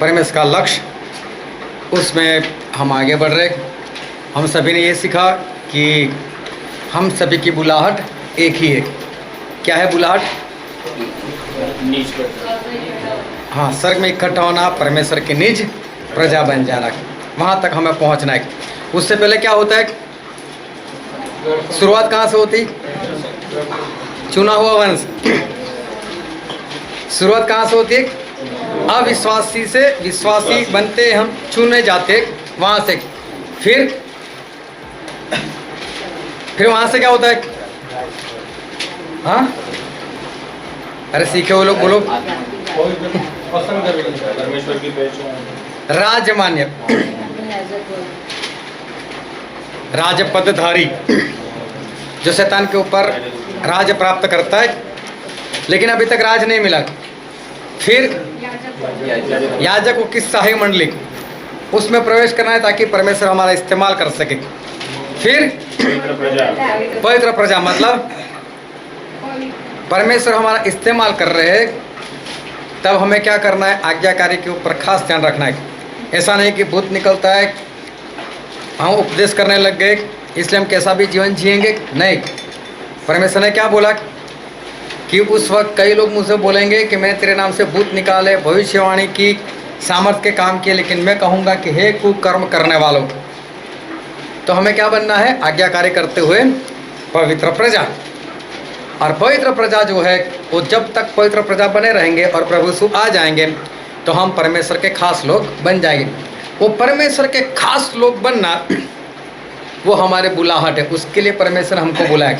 परमेश्वर का लक्ष्य, उसमें हम आगे बढ़ रहे। हम सभी ने ये सीखा कि हम सभी की बुलाहट एक ही है। क्या है बुलाहट? हाँ, स्वर्ग में इकट्ठा होना, परमेश्वर की निज प्रजा बन जाना, वहाँ तक हमें पहुँचना है। उससे पहले क्या होता है? शुरुआत कहाँ से होती? चुना हुआ वंश। शुरुआत कहाँ से होती है? अविश्वासी से विश्वासी बनते, हम चुने जाते वहाँ से। फिर वहाँ से क्या होता है? हाँ, अरे सीखे वो लोग, बोलो। राजमान्य, राजपदधारी, जो शैतान के ऊपर राज प्राप्त करता है, लेकिन अभी तक राज नहीं मिला। फिर याजक की शाही मंडली, उसमें प्रवेश करना है ताकि परमेश्वर हमारा इस्तेमाल कर सके। फिर पवित्र प्रजा, मतलब परमेश्वर हमारा इस्तेमाल कर रहे हैं, तब हमें क्या करना है? आज्ञाकारी के ऊपर खास ध्यान रखना है। ऐसा नहीं कि भूत निकलता है, हम उपदेश करने लग गए इसलिए हम कैसा भी जीवन जिएंगे। नहीं, परमेश्वर ने क्या बोला कि उस वक्त कई लोग मुझसे बोलेंगे कि मैंने तेरे नाम से भूत निकाले, भविष्यवाणी की, सामर्थ के काम किए, लेकिन मैं कहूँगा कि हे कुकर्म करने वालों। तो हमें क्या बनना है? आज्ञाकारी करते हुए पवित्र प्रजा। और पवित्र प्रजा जो है वो जब तक पवित्र प्रजा बने रहेंगे और प्रभु यीशु आ जाएंगे तो हम परमेश्वर के खास लोग बन जाएंगे। वो परमेश्वर के खास लोग बनना, वो हमारे बुलाहट है। उसके लिए परमेश्वर हमको बुलाया,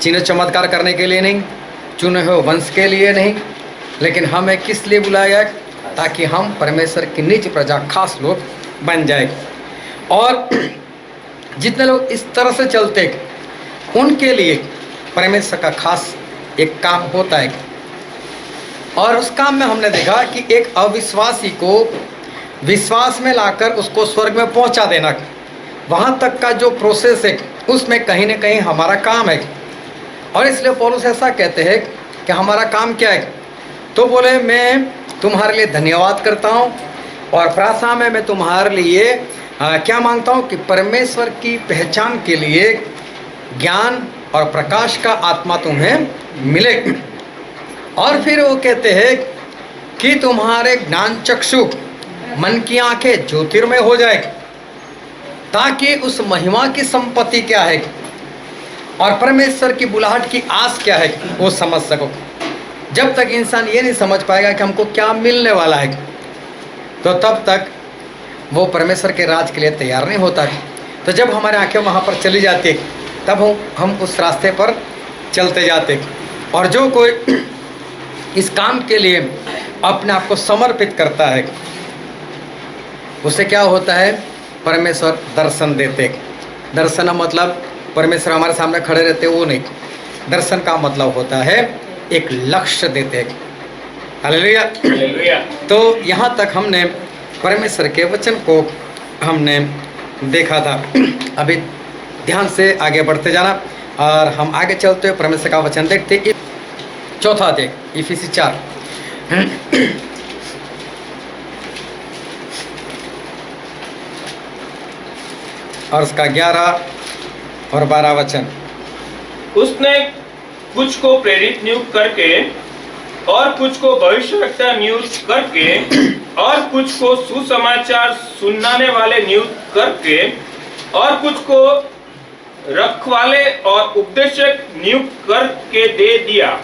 चिन्ह चमत्कार करने के लिए नहीं, चुने हुए वंश के लिए नहीं, लेकिन हमें किस लिए बुलाया? ताकि हम परमेश्वर की निज प्रजा, खास लोग बन जाए। और जितने लोग इस तरह से चलते, उनके लिए परमेश्वर का खास एक काम होता है। और उस काम में हमने देखा कि एक अविश्वासी को विश्वास में लाकर उसको स्वर्ग में पहुंचा देना, वहाँ तक का जो प्रोसेस है, उसमें कहीं न कहीं हमारा काम है। और इसलिए पौलुस ऐसा कहते हैं कि हमारा काम क्या है? तो बोले, मैं तुम्हारे लिए धन्यवाद करता हूँ और प्रार्थना में मैं तुम्हारे लिए क्या मांगता हूँ कि परमेश्वर की पहचान के लिए ज्ञान और प्रकाश का आत्मा तुम्हें मिले। और फिर वो कहते हैं कि तुम्हारे ज्ञान चक्षु, मन की आंखें ज्योतिर्मय हो जाए, ताकि उस महिमा की संपत्ति क्या है और परमेश्वर की बुलाहट की आस क्या है वो समझ सको। जब तक इंसान ये नहीं समझ पाएगा कि हमको क्या मिलने वाला है, तो तब तक वो परमेश्वर के राज के लिए तैयार नहीं होता है। तो जब हमारे आंखें वहाँ पर चली जाती है, तब हम उस रास्ते पर चलते जाते। और जो कोई इस काम के लिए अपने आप को समर्पित करता है, उसे क्या होता है? परमेश्वर दर्शन देते। दर्शन मतलब परमेश्वर हमारे सामने खड़े रहते, वो नहीं। दर्शन का मतलब होता है एक लक्ष्य देते। हालेलुया। तो यहाँ तक हमने परमेश्वर के वचन को हमने देखा था। अभी ध्यान से आगे बढ़ते जाना और हम आगे चलते हुए परमेश्वर का वचन देखते। चौथा अध्याय इफिसी 4 और उसका 11 और 12 वचन। उसने कुछ को प्रेरित नियुक्त करके, और कुछ को भविष्यवक्ता नियुक्त करके, और कुछ को सुसमाचार सुनाने वाले नियुक्त करके, और कुछ को रखवाले और उपदेशक नियुक्त करके दे दिया,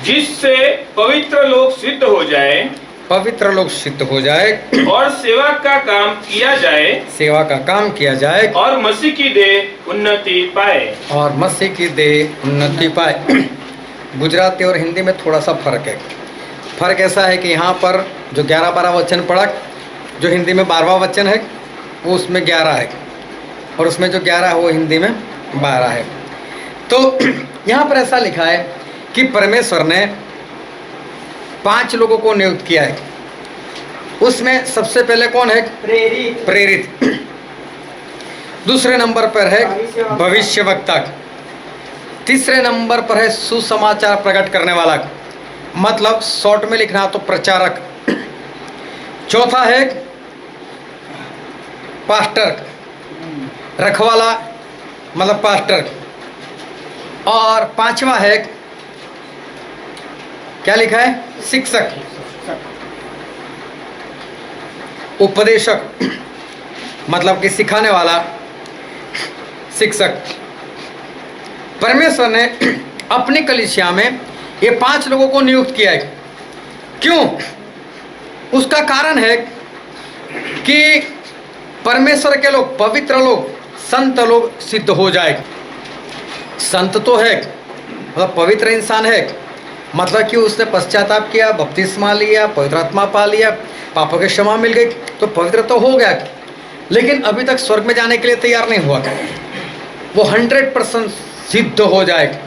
जिससे पवित्र लोग सिद्ध हो जाए, पवित्र लोग सिद्ध हो जाए और सेवा का काम किया जाए, सेवा का काम किया जाए, और मसीह की देह उन्नति पाए, और मसीह की देह उन्नति पाए। गुजराती और हिंदी में थोड़ा सा फर्क है। फर्क ऐसा है कि यहाँ पर जो 11-12 वचन पढ़ा, जो हिंदी में 12वां वचन है वो उसमें 11 है, और उसमें जो 11 है वो हिंदी में 12 है। तो यहाँ पर ऐसा लिखा है कि परमेश्वर ने 5 लोगों को नियुक्त किया है। उसमें सबसे पहले कौन है? प्रेरित। दूसरे नंबर पर है भविष्यवक्ता। तीसरे नंबर पर है सुसमाचार प्रकट करने वाला। मतलब शॉर्ट में लिखना तो प्रचारक। चौथा है पास्टर, रखवाला मतलब पास्टर। और पांचवा है क्या लिखा है, शिक्षक, उपदेशक मतलब कि सिखाने वाला, शिक्षक। परमेश्वर ने अपनी कलीसिया में ये 5 लोगों को नियुक्त किया है। क्यों? उसका कारण है कि परमेश्वर के लोग, पवित्र लोग, संत लोग सिद्ध हो जाए। संत तो है मतलब पवित्र इंसान है, मतलब कि उसने पश्चाताप किया, बपतिस्मा लिया, पवित्र आत्मा पा लिया, पापों की क्षमा मिल गई, तो पवित्र तो हो गया, लेकिन अभी तक स्वर्ग में जाने के लिए तैयार नहीं हुआ। वो 100% सिद्ध हो जाए।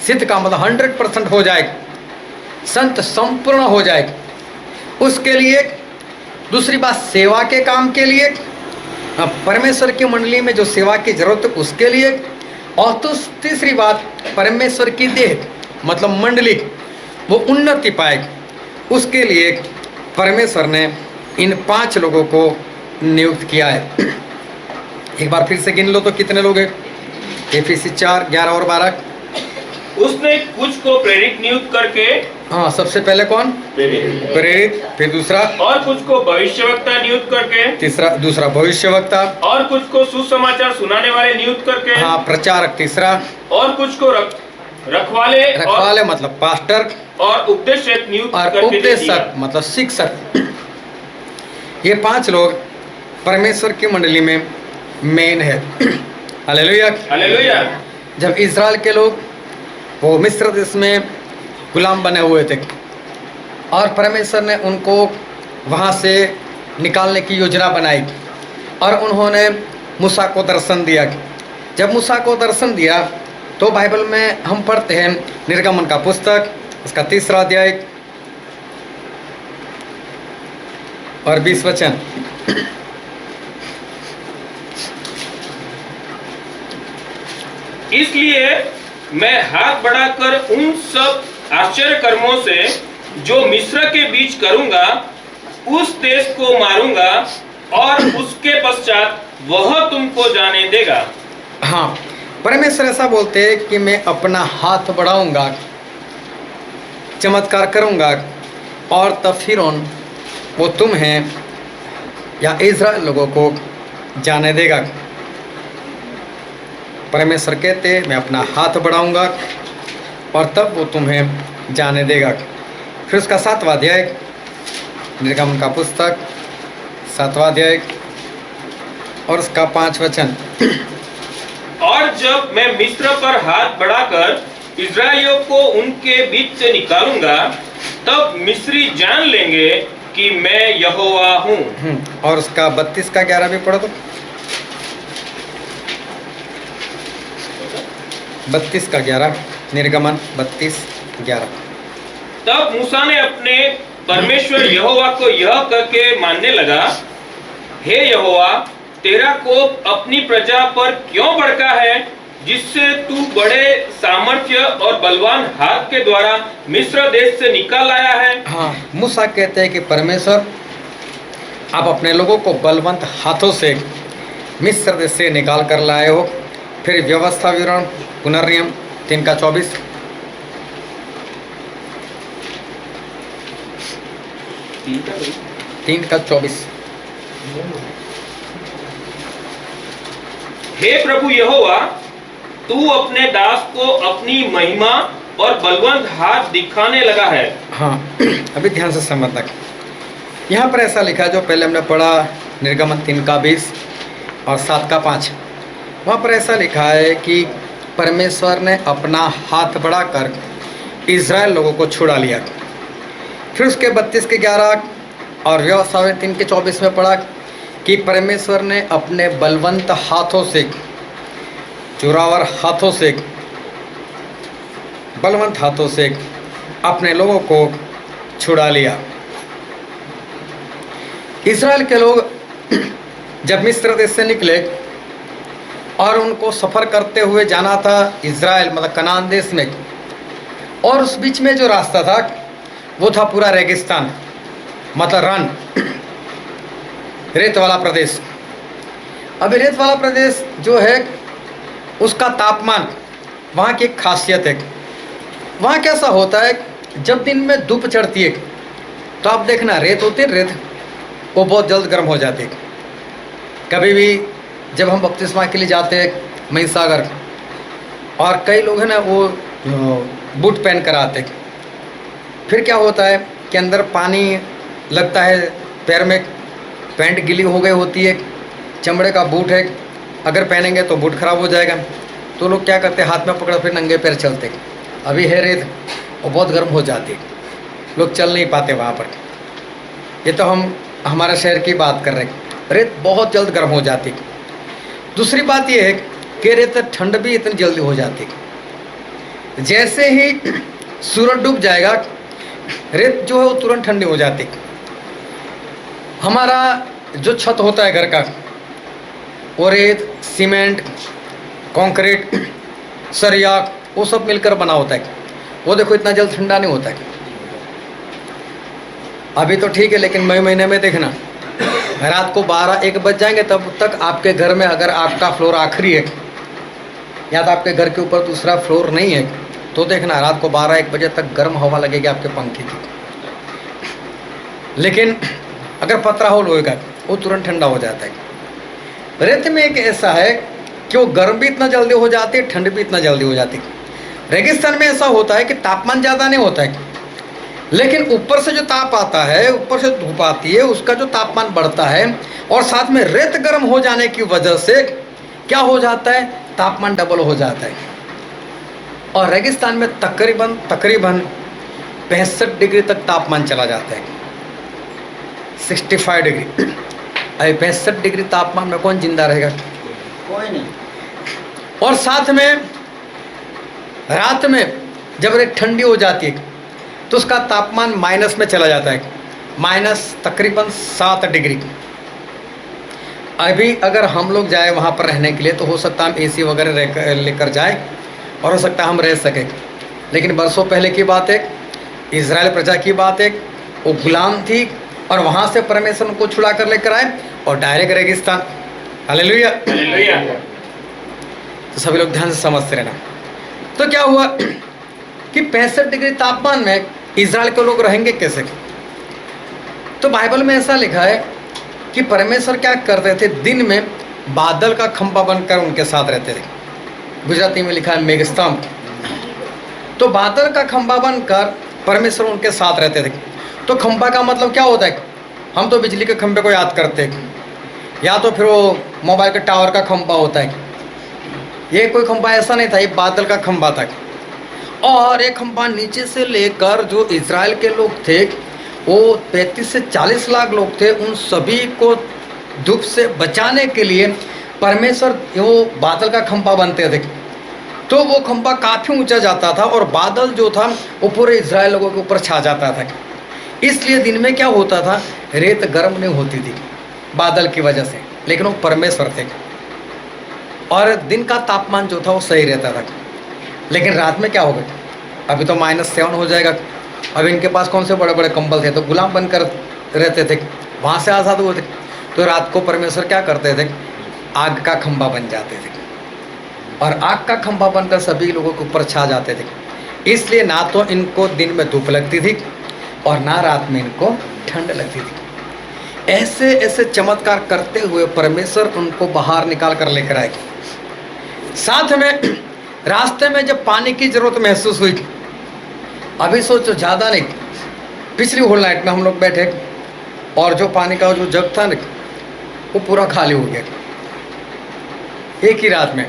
सिद्ध का मतलब 100% हो जाए, संत संपूर्ण हो जाए। उसके लिए दूसरी बात, सेवा के काम के लिए, परमेश्वर की मंडली में जो सेवा की जरूरत है उसके लिए। और तो तीसरी बात, परमेश्वर की देह मतलब मंडली वो उन्नति पाए, उसके लिए परमेश्वर ने इन 5 लोगों को नियुक्त किया है। एक बार फिर से गिन लो तो कितने लोग हैं? एफिसी 4, 11 और 12। उसने कुछ को प्रेरित नियुक्त करके, हाँ, सबसे पहले कौन? प्रेरित। फिर दूसरा, और कुछ को भविष्यवक्ता नियुक्त करके, दूसरा भविष्यवक्ता। और कुछ को सुसमाचार सुनाने वाले नियुक्त करके, हाँ, प्रचारक तीसरा। और कुछ को रखवाले मतलब पास्टर। और उपदेशक नियुक्त और करके दे दिया। उपदेशक मतलब शिक्षक। ये 5 लोग परमेश्वर की मंडली में मेन है। Hallelujah, hallelujah. जब इज़राइल के लोग वो मिस्र देश में गुलाम बने हुए थे और परमेश्वर ने उनको वहाँ से निकालने की योजना बनाई और उन्होंने मूसा को दर्शन दिया। जब मूसा को दर्शन दिया तो बाइबल में हम पढ़ते हैं निर्गमन का पुस्तक, इसका 3रा अध्याय और 20 वचन। इसलिए मैं हाथ बढ़ाकर उन सब आश्चर्य कर्मों से जो मिस्र के बीच करूंगा उस देश को मारूंगा और उसके पश्चात वह तुमको जाने देगा। हाँ, परमेश्वर ऐसा बोलते हैं कि मैं अपना हाथ बढ़ाऊंगा, चमत्कार करूंगा और तब फिर वो तुम्हें या इज़राइल लोगों को जाने देगा। परमेश्वर कहते मैं अपना हाथ बढ़ाऊंगा और तब वो तुम्हें जाने देगा। फिर उसका 7वां अध्याय, निर्गमन का पुस्तक 7वां अध्याय और उसका 5 वचन। और जब मैं मिस्र पर हाथ बढ़ाकर इस्राएलियों को उनके बीच से निकालूंगा तब मिस्री जान लेंगे कि मैं यहोवा हूँ। और उसका 32 का 11 भी पढ़ो तो। 32 का 11, निर्गमन 32:11। तब मूसा ने अपने परमेश्वर यहोवा को यह करके मानने लगा, हे यहोवा, तेरा कोप अपनी प्रजा पर क्यों भड़का है, जिससे तू बड़े सामर्थ्य और बलवान हाथ के द्वारा मिस्र देश से निकाल आया है। हाँ, मूसा कहते हैं कि परमेश्वर आप अपने लोगों को बलवंत हाथों से मिस्र देश से निकाल कर लाए हो। फिर व्यवस्था विवरण पुनर्नियम 3 का 24। तीन का 24। हे प्रभु यहोवा, तू अपने दास को अपनी महिमा और बलवंत हाथ दिखाने लगा है। हाँ, अभी ध्यान से समझ तक यहाँ पर ऐसा लिखा है, जो पहले हमने पढ़ा निर्गमन 3 का 20 और 7 का 5। वहाँ पर ऐसा लिखा है कि परमेश्वर ने अपना हाथ बढ़ाकर इज़राइल लोगों को छुड़ा लिया। फिर उसके 32 के 11 और व्यवस्था 3 के 24 में पढ़ा कि परमेश्वर ने अपने बलवंत हाथों से, जोरावर हाथों से, बलवंत हाथों से अपने लोगों को छुड़ा लिया। इज़राइल के लोग जब मिस्र देश से निकले और उनको सफ़र करते हुए जाना था इज़राइल मतलब कनान देश में, और उस बीच में जो रास्ता था वो था पूरा रेगिस्तान, मतलब रन, रेत वाला प्रदेश। अभी रेत वाला प्रदेश जो है उसका तापमान, वहाँ की एक खासियत है, वहाँ कैसा होता है, जब दिन में धूप चढ़ती है तो आप देखना रेत होती है, रेत वो बहुत जल्द गर्म हो जाती है। कभी भी जब हम बपतिस्मा के लिए जाते हैं महिसागर, और कई लोग हैं ना वो बूट पहन कर आते, फिर क्या होता है कि अंदर पानी लगता है पैर में, पैंट गीली हो गई होती है, चमड़े का बूट है, अगर पहनेंगे तो बूट खराब हो जाएगा, तो लोग क्या करते हैं हाथ में पकड़ फिर नंगे पैर चलते। अभी है रेत और बहुत गर्म हो जाती है, लोग चल नहीं पाते वहाँ पर। ये तो हम हमारे शहर की बात कर रहे हैं, रेत बहुत जल्द गर्म हो जाती है। दूसरी बात ये है कि रेत ठंड भी इतनी जल्दी हो जाती है, जैसे ही सूरज डूब जाएगा रेत जो है वो तुरंत ठंडी हो जाती। हमारा जो छत होता है घर का, वो रेत, सीमेंट, कंक्रीट, सरिया, वो सब मिलकर बना होता है। वो देखो इतना जल्द ठंडा नहीं होता है। अभी तो ठीक है, लेकिन मई महीने में देखना रात को 12-1 बज जाएंगे, तब तक आपके घर में अगर आपका फ्लोर आखिरी है या तो आपके घर के ऊपर दूसरा फ्लोर नहीं है, तो देखना रात को 12-1 बजे तक गर्म हवा लगेगी आपके पंखे की। लेकिन अगर पतरा होल होएगा वो तुरंत ठंडा हो जाता है। रेत में एक ऐसा है कि वो गर्म भी इतना जल्दी हो जाती है, ठंड भी इतना जल्दी हो जाती है। रेगिस्तान में ऐसा होता है कि तापमान ज़्यादा नहीं होता है, लेकिन ऊपर से जो ताप आता है, ऊपर से धूप आती है, उसका जो तापमान बढ़ता है, और साथ में रेत गर्म हो जाने की वजह से क्या हो जाता है, तापमान डबल हो जाता है। और रेगिस्तान में तकरीबन 65 डिग्री तक तापमान चला जाता है, 65 डिग्री। अरे 65 डिग्री तापमान में कौन जिंदा रहेगा, कोई नहीं। और साथ में रात में जब रेत ठंडी हो जाती है तो उसका तापमान माइनस में चला जाता है, माइनस तकरीबन 7 डिग्री। अभी अगर हम लोग जाए वहाँ पर रहने के लिए तो हो सकता है हम एसी वगैरह लेकर जाए और हो सकता है हम रह सकें, लेकिन बरसों पहले की बात है, इजराइल प्रजा की बात है, वो गुलाम थी और वहाँ से परमेश्वर उनको छुड़ा कर लेकर आए और डायरेक्ट रेगिस्तान। हालेलुया। हालेलुया। तो सभी लोग ध्यान से समझते रहना। तो क्या हुआ कि 65 डिग्री तापमान में इजराइल के लोग रहेंगे कैसे? तो बाइबल में ऐसा लिखा है कि परमेश्वर क्या करते थे, दिन में बादल का खंभा बनकर उनके साथ रहते थे। गुजराती में लिखा है मेघस्तंभ। तो बादल का खंभा बनकर परमेश्वर उनके साथ रहते थे। तो खंभा का मतलब क्या होता है? हम तो बिजली के खंभे को याद करते हैं, या तो फिर वो मोबाइल के टावर का खंभा होता है। ये कोई खंभा ऐसा नहीं था, ये बादल का खंभा था। और एक खंभा नीचे से लेकर जो इजराइल के लोग थे वो 35 से 40 लाख लोग थे, उन सभी को धूप से बचाने के लिए परमेश्वर वो बादल का खंभा बनते थे। तो वो खंभा काफ़ी ऊंचा जाता था और बादल जो था वो पूरे इजराइल लोगों के ऊपर छा जाता था। इसलिए दिन में क्या होता था, रेत गर्म नहीं होती थी बादल की वजह से, लेकिन वो परमेश्वर थे और दिन का तापमान जो था वो सही रहता था। लेकिन रात में क्या होगा, अभी तो -7 हो जाएगा। अब इनके पास कौन से बड़े बड़े कंबल थे, तो गुलाम बनकर रहते थे, वहाँ से आज़ाद हुए थे। तो रात को परमेश्वर क्या करते थे, आग का खंभा बन जाते थे और आग का खंभा बनकर सभी लोगों के ऊपर छा जाते थे। इसलिए ना तो इनको दिन में धूप लगती थी और ना रात में इनको ठंड लगती थी। ऐसे ऐसे चमत्कार करते हुए परमेश्वर उनको बाहर निकाल कर लेकर आए। साथ में रास्ते में जब पानी की ज़रूरत महसूस हुई, अभी सोचो ज़्यादा नहीं, पिछली होल नाइट में हम लोग बैठे और जो पानी का जो जग था ना वो पूरा खाली हो गया एक ही रात में,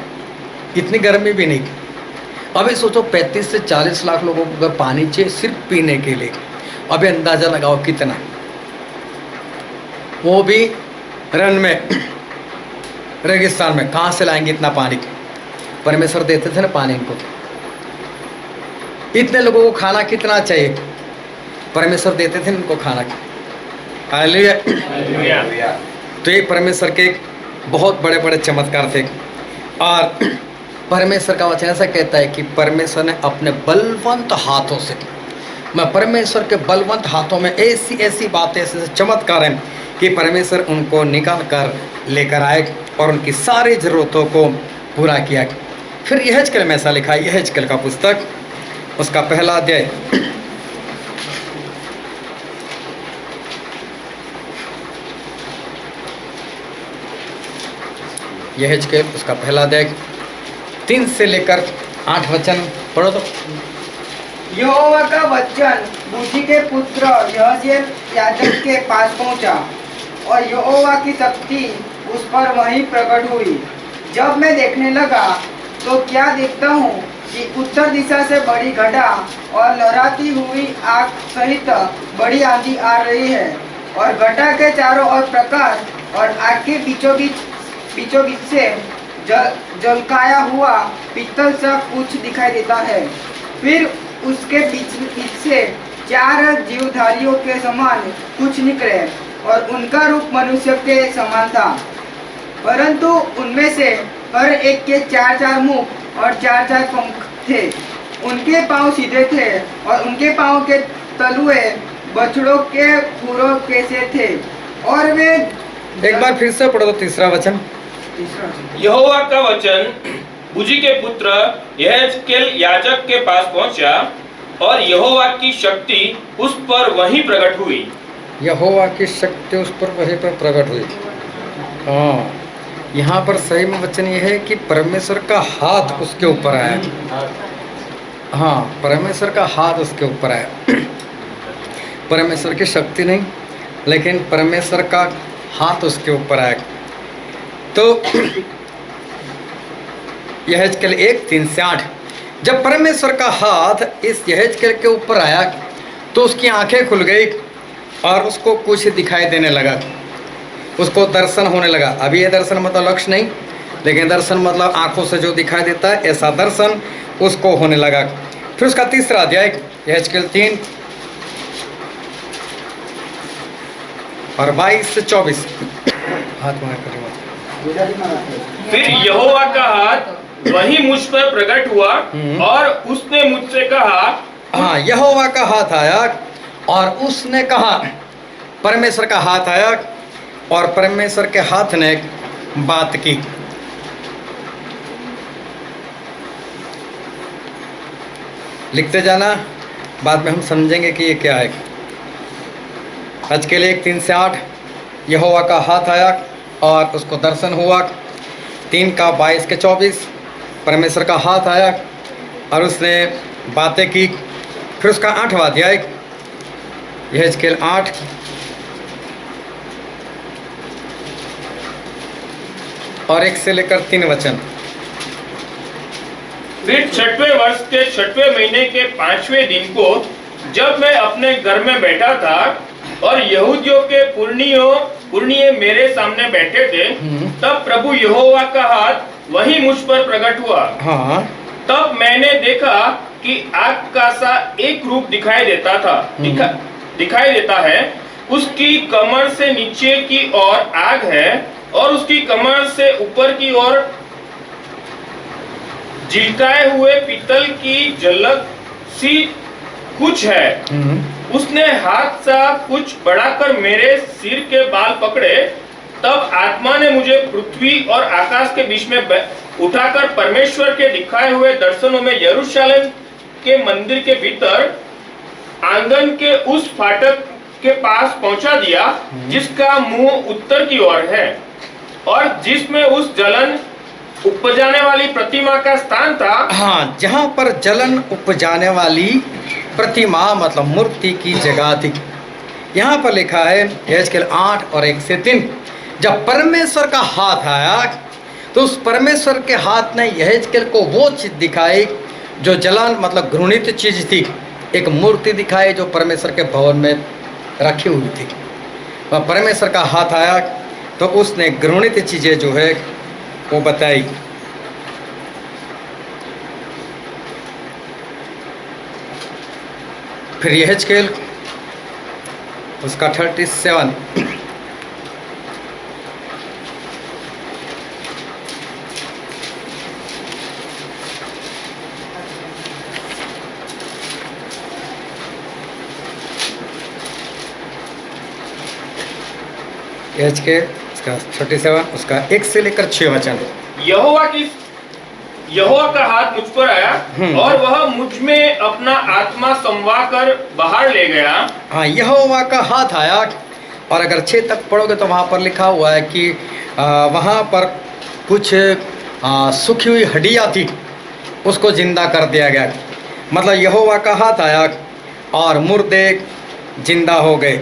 इतनी गर्मी भी नहीं। अभी सोचो 35 से 40 लाख लोगों को अगर पानी चाहिए सिर्फ पीने के लिए, अभी अंदाज़ा लगाओ कितना, वो भी रन में, रेगिस्तान में कहाँ से लाएंगे इतना पानी? परमेश्वर देते थे ना पानी इनको। इतने लोगों को खाना कितना चाहिए, परमेश्वर देते थे इनको खाना। हालेलुया। तो ये परमेश्वर के बहुत बड़े बड़े चमत्कार थे। और परमेश्वर का वचन ऐसा कहता है कि परमेश्वर ने अपने बलवंत हाथों से मैं परमेश्वर के बलवंत हाथों में ऐसी ऐसी बातें, ऐसे ऐसे चमत्कार हैं कि परमेश्वर उनको निकाल कर लेकर आए और उनकी सारी ज़रूरतों को पूरा किया। फिर यहेजकेल में ऐसा लिखा है, यहेजकेल का पुस्तक उसका पहला अध्याय, यहेजकेल उसका पहला अध्याय 3 से लेकर 8 वचन पढ़ो तो। यहोवा का वचन बूजी के पुत्र यहज़ेल याजक के पास पहुंचा और यहोवा की शक्ति उस पर वहीं प्रकट हुई। जब मैं देखने लगा तो क्या देखता हूँ कि उत्तर दिशा से बड़ी घटा और लहराती हुई आग सहित बड़ी आंधी आ रही है और घटा के चारों ओर प्रकाश और आग के बीचों बीच से जलकाया हुआ पीतल सा कुछ दिखाई देता है। फिर उसके बीच से 4 जीवधारियों के समान कुछ निकले और उनका रूप मनुष्य के समान था, परंतु उनमें से हर एक के 4-4 मुख और 4-4 पंख थे। उनके पांव सीधे थे और उनके पांव के तलुए बछड़ों के खुरों के से थे और वे एक बार फिर से पढ़ो तो तीसरा वचन। यहोवा का वचन बूजी के पुत्र यहेजकेल याजक के पास पहुंचा और यहोवा की शक्ति उस पर वहीं प्रकट हुई। यहोवा की शक्ति उस पर वहीं पर प्रकट हुई। हाँ, यहाँ पर सही में वचन ये है कि परमेश्वर का हाथ उसके ऊपर आया। हाँ, परमेश्वर का हाथ उसके ऊपर आया। परमेश्वर की शक्ति नहीं, लेकिन परमेश्वर का हाथ उसके ऊपर आया। तो यहेजकेल 1:3 से 8, जब परमेश्वर का हाथ इस यहेजकेल के ऊपर आया तो उसकी आंखें खुल गई और उसको कुछ दिखाई देने लगा, उसको दर्शन होने लगा। अभी ये दर्शन मतलब लक्ष्य नहीं, लेकिन दर्शन मतलब आंखों से जो दिखाई देता है, ऐसा दर्शन उसको होने लगा। फिर उसका तीसरा अध्याय यहेजकेल 3 और 22 से 24। हाथ मार कर फिर यहोवा का हाथ वहीं मुझ पर प्रकट हुआ और उसने मुझसे कहा। हाँ, यहोवा का हाथ आया और उसने कहा, परमेश्वर का हाथ आया और परमेश्वर के हाथ ने बात की। लिखते जाना, बाद में हम समझेंगे कि ये क्या है। यहेजकेल 1:3 से 8, यहोवा का हाथ आया और उसको दर्शन हुआ। 3 का 22 के 24, परमेश्वर का हाथ आया और उसने बातें की। फिर उसका 8वां अध्याय यहेजकेल 8 और 1 से लेकर 3 वचन। फिर 6वें वर्ष के 6वें महीने के 5वें दिन को जब मैं अपने घर में बैठा था और यहूदियों के पुरनिये मेरे सामने बैठे थे, तब प्रभु यहोवा का हाथ वहीं मुझ पर प्रकट हुआ। हाँ, तब मैंने देखा कि आग का सा एक रूप दिखाई देता है। उसकी कमर से नीचे की ओर आग है और उसकी कमर से ऊपर की ओर झिलकाए हुए पीतल की झलक सी कुछ है। उसने हाथ सा कुछ बढ़ाकर मेरे सिर के बाल पकड़े। तब आत्मा ने मुझे पृथ्वी और आकाश के बीच में उठाकर परमेश्वर के दिखाए हुए दर्शनों में यरूशलेम के मंदिर के भीतर आंगन के उस फाटक के पास पहुंचा दिया जिसका मुंह उत्तर की ओर है और जिसमें उस जलन उपजाने वाली प्रतिमा का स्थान था। हाँ, जहाँ पर जलन उपजाने वाली प्रतिमा मतलब मूर्ति की जगह थी। यहाँ पर लिखा है यहेजकेल 8 और 1 से 3, जब परमेश्वर का हाथ आया तो उस परमेश्वर के हाथ ने यहेजकेल को वो चीज दिखाई जो जलन मतलब घृणित चीज थी। एक मूर्ति दिखाई जो परमेश्वर के भवन में रखी हुई थी। वह परमेश्वर का हाथ आया तो उसने घृणित चीजें जो है वो बताई। फिर यहेजकेल उसका 37, एच के उसका 37 उसका 1 से लेकर 6 वचन। यहोवा का हाथ मुझ पर आया और वह मुझ में अपना आत्मा समवा कर बाहर ले गया। हाँ, यहोवा का हाथ आया, और अगर 6 तक पढ़ोगे तो वहाँ पर लिखा हुआ है कि वहाँ पर कुछ सूखी हुई हड्डियाँ थी, उसको जिंदा कर दिया गया। मतलब यहोवा का हाथ आया और मुर्दे जिंदा हो गए।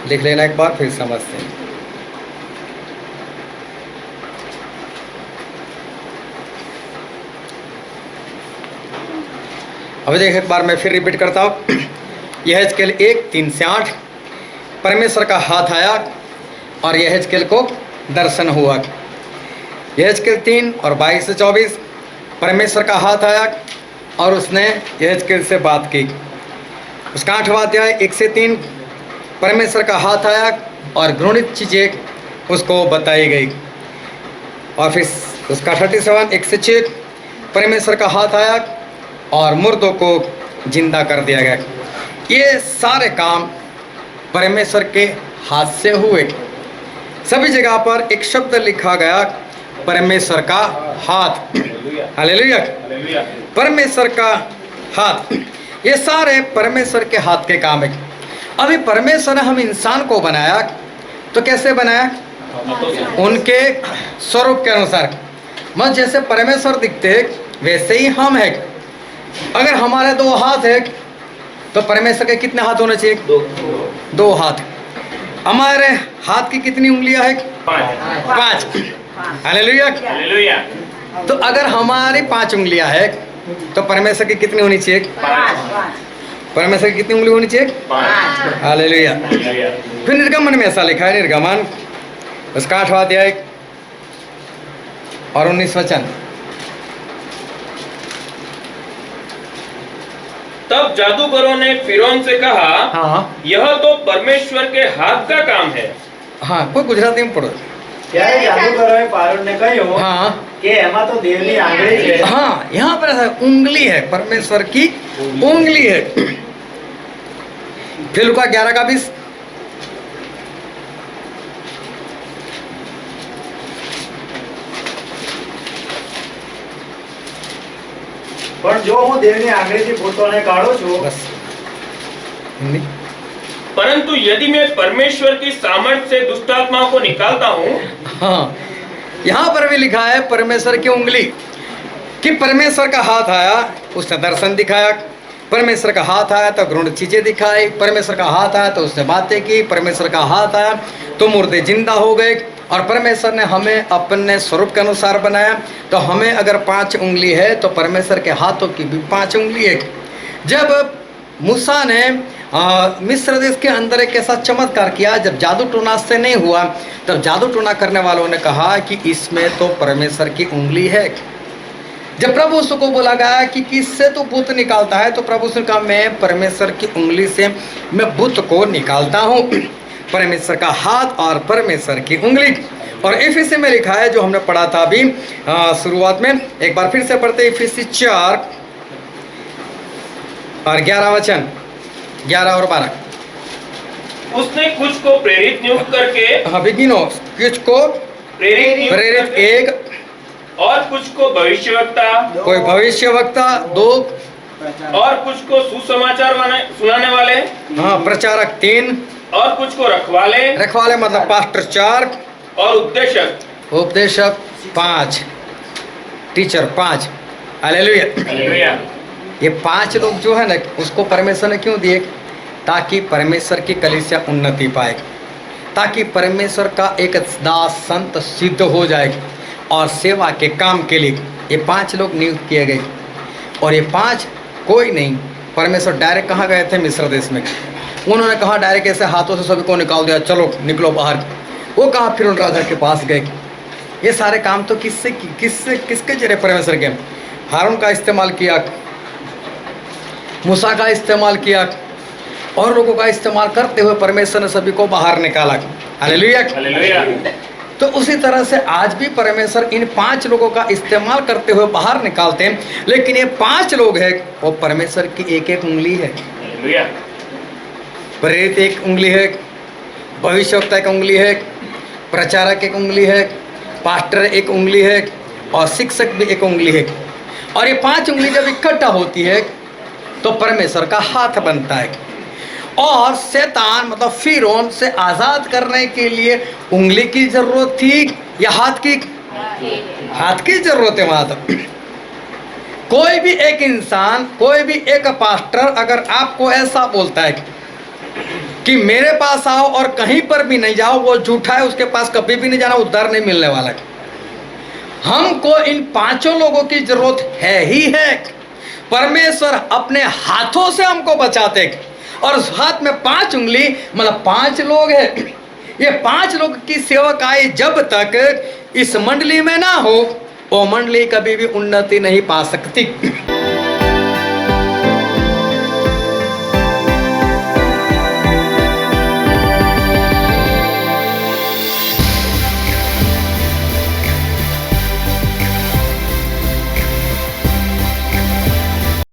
लिख लेना एक बार, फिर समझते हैं। अभी देख, एक बार मैं फिर रिपीट करता हूँ। यह हेजकेल 1:3 से 8, परमेश्वर का हाथ आया और यह हेजकेल को दर्शन हुआ। यह हेजकेल 3 और 22 से 24, परमेश्वर का हाथ आया और उसने यह हेजकेल से बात की। उसका 8वां अध्याय 1 से 3, परमेश्वर का हाथ आया और घृणित चीज़ें उसको बताई गई। और फिर उसका 37 1 से 6, परमेश्वर का हाथ आया और मुर्दों को जिंदा कर दिया गया। ये सारे काम परमेश्वर के हाथ से हुए। सभी जगह पर एक शब्द लिखा गया, परमेश्वर का हाथ। हालेलुया, परमेश्वर का हाथ। ये सारे परमेश्वर के हाथ के काम है। अभी परमेश्वर ने हम इंसान को बनाया, तो कैसे बनाया? उनके स्वरूप के अनुसार। मतलब जैसे परमेश्वर दिखते हैं वैसे ही हम हैं। अगर हमारे 2 हाथ है तो परमेश्वर के कितने हाथ होने चाहिए? 2 हाथ। हमारे हाथ की कितनी उंगलियां हैं? 5। हालेलुया। तो अगर हमारी 5 उंगलियां हैं तो परमेश्वर की कितनी होनी चाहिए? 5। परमेश्वर की कितनी उंगली होनी चाहिए? 5। हालेलुया। फिर निर्गमन में ऐसा लिखा है, निर्गमन उसका 8वां अध्याय और 19 वचन। तब जादूगरों ने फिरौन से कहा, हाँ, यह तो परमेश्वर के हाथ का काम है। हाँ, कोई गुजराती में पढ़ो। ત્યારે જાદુગરોએ પારોનને કહ્યું हाँ, કે એમાં તો દેવની આંગળી છે। हाँ, यहाँ पर ऐसा उंगली है, परमेश्वर की उंगली है। फिर लुका 11 का 20। પણ જો હું દેવની આંગળીથી ભૂતોને કાઢું છું, बस हिंदी। परंतु यदि मैं परमेश्वर की सामर्थ से दुष्टात्माओं को निकालता हूँ, हाँ, यहाँ पर भी लिखा है परमेश्वर की उंगली, कि परमेश्वर का हाथ आया, उसने दर्शन दिखाया। परमेश्वर का हाथ आया तो घृणित चीजें दिखाई। परमेश्वर का हाथ आया तो उसने बातें की। परमेश्वर का हाथ आया तो मुर्दे जिंदा हो गए। और परमेश्वर ने हमें अपने स्वरूप के अनुसार बनाया। तो हमें अगर 5 उंगली है तो परमेश्वर के हाथों की भी 5 उंगली है। जब मूसा ने मिस्र देश के अंदर एक ऐसा चमत्कार किया, जब जादू टोना से नहीं हुआ, तब जादू टोना करने वालों ने कहा कि इसमें तो परमेश्वर की उंगली है। जब प्रभु उसको बोला गया कि किससे तू भूत निकालता है, तो प्रभु उसने कहा, मैं परमेश्वर की उंगली से मैं भूत को निकालता हूँ। परमेश्वर का हाथ और परमेश्वर की उंगली। और इफिसी में लिखा है, जो हमने पढ़ा था अभी शुरुआत में, एक बार फिर से पढ़ते। इफिसी 4 और 11 वचन, 11 और 12। उसने कुछ को प्रेरित नियुक्त करके, हाँ, बिगिनो, कुछ को प्रेरित 1, और कुछ को भविष्यवक्ता, कोई भविष्यवक्ता 2, और कुछ को सुसमाचार सुनाने वाले, हाँ, प्रचारक 3, और कुछ को रखवाले मतलब पास्टर 4, और उपदेशक 5, टीचर 5। हालेलुया। ये 5 लोग जो है ना, उसको परमेश्वर ने क्यों दिए? ताकि परमेश्वर की कलीसिया उन्नति पाए, ताकि परमेश्वर का एक दास संत सिद्ध हो जाए और सेवा के काम के लिए ये 5 लोग नियुक्त किए गए। और ये 5 कोई नहीं, परमेश्वर डायरेक्ट कहाँ गए थे? मिस्र देश में। उन्होंने कहा डायरेक्ट ऐसे हाथों से सभी को निकाल दिया, चलो निकलो बाहर। वो कहाँ फिर उन राजा के पास गए। ये सारे काम तो किसके जरिए? परमेश्वर के। हारून का इस्तेमाल किया, मूसा का इस्तेमाल किया, और लोगों का इस्तेमाल करते हुए परमेश्वर ने सभी को बाहर निकाला। हालेलुया। तो उसी तरह से आज भी परमेश्वर इन 5 लोगों का इस्तेमाल करते हुए बाहर निकालते हैं। लेकिन ये 5 लोग हैं, वो परमेश्वर की एक एक उंगली है। हालेलुया। प्रेरित एक उंगली है, भविष्यवक्ता एक उंगली है, प्रचारक एक उंगली है, पास्टर एक उंगली है और शिक्षक भी एक उंगली है। और ये 5 उंगली जब इकट्ठा होती है तो परमेश्वर का हाथ बनता है। और शैतान मतलब फिरौन से आज़ाद करने के लिए उंगली की जरूरत थी या हाथ की? हाथ की जरूरत है वहां तक। कोई भी एक इंसान, कोई भी एक पास्टर अगर आपको ऐसा बोलता है कि मेरे पास आओ और कहीं पर भी नहीं जाओ, वो झूठा है, उसके पास कभी भी नहीं जाना, उद्धार नहीं मिलने वाला है। हमको इन 5 लोगों की जरूरत है ही है। परमेश्वर अपने हाथों से हमको बचाते और उस हाथ में 5 उंगली मतलब 5 लोग हैं। ये 5 लोग की सेवकाई जब तक इस मंडली में ना हो, वो मंडली कभी भी उन्नति नहीं पा सकती।